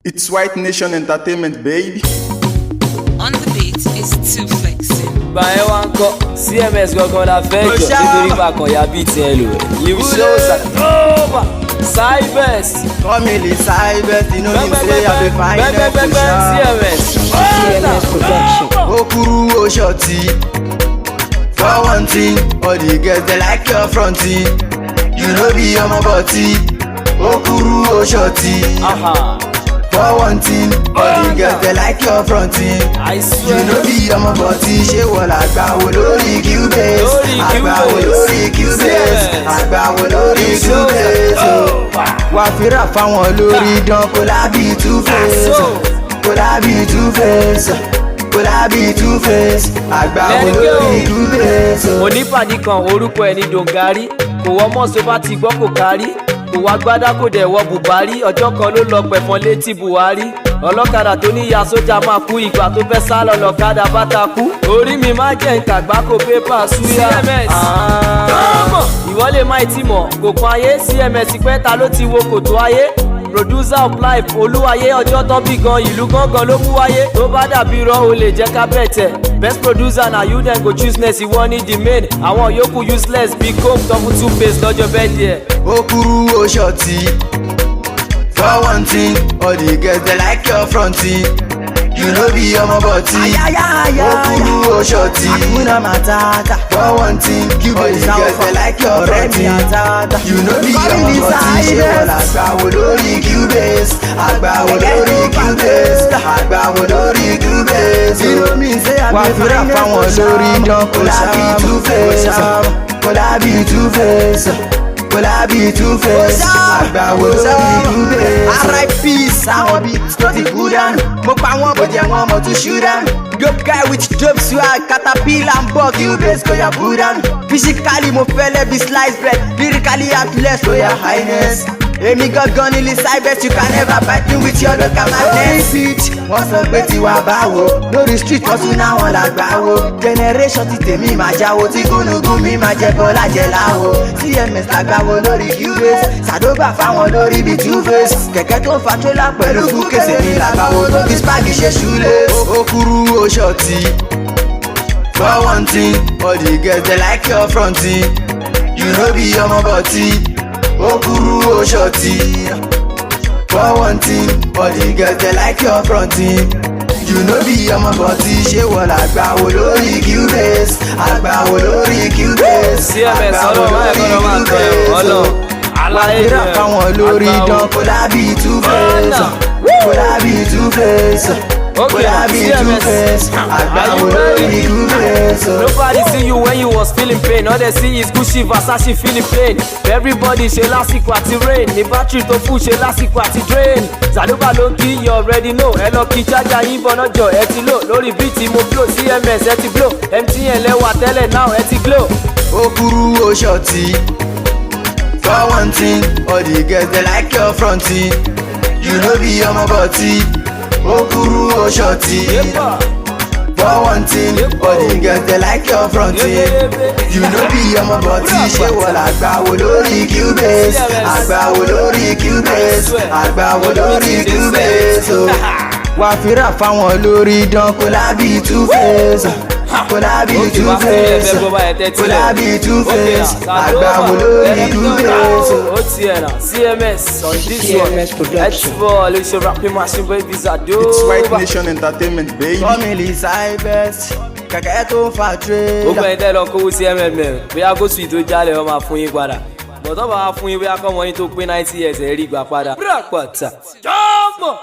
It's White Nation Entertainment, baby. On the beat is too flexing. Báyẹ̀ wá ń kọ́ CMS gangan la fẹ́ jọ nítorí bákan ya bíi tiẹ̀ lò rẹ̀. You show Satoba CYBEHZT. Family CYBEHZT, you know me say I be fine CMS. CMS production. Okuru Oshoti. For one thing, all the girls they like your fronting. You know be on my body. Okuru Oshoti. For one thing, all the girls they like your fronting. I You swear. know be on my body. Ṣé wọ́n làgbà wo lórí Cubase? Àgbà wo lórí Cubase? Àgbà wo lórí Cubase? Wà fira fáwọn lórí dán kó lábí two face. Kó lábí two face. Kó lábí two face. Àgbà wo lórí Cubase? Onípàdé kan orúkọ ẹni Dongari kò wọ́ mọ́sọ bá ti gbọ́ kò kárí kò wá gbádá kò dẹ̀ wọ Bùbárí ọjọ́ kan ló lọ pẹ̀fọn létí Buhari ọlọ́kadà tó níyà sójà máa kú ìgbà tó fẹ́ sá lọ lọ́kadà bá ta kú orí mi máa jẹ́ nkàgbá kó pépà súyà ìwọ lè má ìtì mọ̀ kò kan ayé CMS pẹ́ ta ló ti wo kòtò ayé producer of life olúwayé ọjọ́ tó bí gan ìlú gángan ló mú wáyé tó bá dàbí rọ o lè jẹ́ ká bẹ̀tẹ̀ best producer na you dem go choose next ìwọ ní the main àwọn yòókù useless bí comb double two face lọ́jọ́ bẹ́ẹ̀ díẹ̀. Okuru Oshoti. For one thing, all the girls they like your fronting. You know be on my body. Okuru Oshoti. Hakuna Matata. For one thing, all the girls they like your fronting. You know be on my body. Ṣé wọ́n làgbà wo lórí Cubase? Àgbà wo lórí Cubase? Àgbà wo lórí Cubase? Wà fúra fáwọn lórí dán kó lábí two face. Kó lábí two face. Kó lábí two face. Àgbà wo lórí Cubase? RIP sáwọn bíi tó ti kú dànù. Mo pa wọ́n bó jẹ́ wọ́n mo tún ṣú dànù. Dope guy with dope swag, caterpillar and bug Cubase kò yà bú dànù. Physically mo fẹ́lẹ́ bí slice bread, lyrically athlete kò yà highness. Èmi gangan nílé CYBEHZT, you can never fight me with your local madness. Wọ́n sọ pé tiwa báwo, lórí street wọ́n tún náà wọn làgbà wo. Generation ti tèmi máa jáwo, tí gúnugún mi máa jẹ bọ́lá jẹ láwo. CMS làgbà wo lórí Cubase, Sadoba fáwọn lórí bíi two face. Kẹ̀kẹ́ tó ń fa trailer pẹ̀lú fúkèsè mi làgbà wo tó fi spagi ṣe ṣúlẹ̀. Okuru Oshoti. For one thing, all the girls they like your fronting. You know be on my body. Okuru Oshoti. For one thing, all the girls they like your fronting. You know be on my body. Ṣé wọ́n làgbà wo lórí Cubase? Àgbà wo lórí Cubase? CMS ọlọ́run máa ẹ̀kọ́ lọ́ máa tẹ̀ ọlọ́run aláyé Wàá fira fáwọn lórí dán kó lábí two face. Kó lábí two face. Kó lábí two face. Àgbà wo lórí Cubase? Nobody see you when you was feeling pain. All they see is Gucci, Versace feeling pain. Everybody ṣe lásìkò àti rain. Ní battery tó fún ṣe lásìkò àti drain. Sadoba ló ń kí you already know. Ẹ lọ kí jájà yín bọ́nà jọ ẹ ti lò. Lórí bíìtì mo blow CMS ẹ ti blow. MTN lẹ́wà tẹ́lẹ̀ now ẹ ti glow. Okuru Oshoti. For one thing, all the girls they like your fronting. You know be on my body. Okuru Oshoti. For one thing, all the girls they like your fronting. You know be on my body. Ṣé wọ́n làgbà wo lórí Cubase? Àgbà wo lórí Cubase? Àgbà wo lórí Cubase? Wà fira fáwọn lórí dán kó lábí two face. Kó lábí two face. Kó lábí two face. Àgbà wo lórí Cubase? Ó ti ẹ̀ náà CMS on this one. CMS production. X4 lè ṣe rapping machine baby Sadoba. It's White Nation Entertainment, baby. Family CYBEHZT. Kẹ̀kẹ́ tó ń fa Gbogbo trailer. ẹni tẹ́ lọ kówó sí MMM bóyá kó sùn tó jálẹ̀ wọ́n máa fún yín padà bọ̀tọ́ bá wá fún yín bóyá kọ́mọ yín tó pé 90 years ẹ̀ rí gbà padà. Bíra pàtà jọ́mọ̀.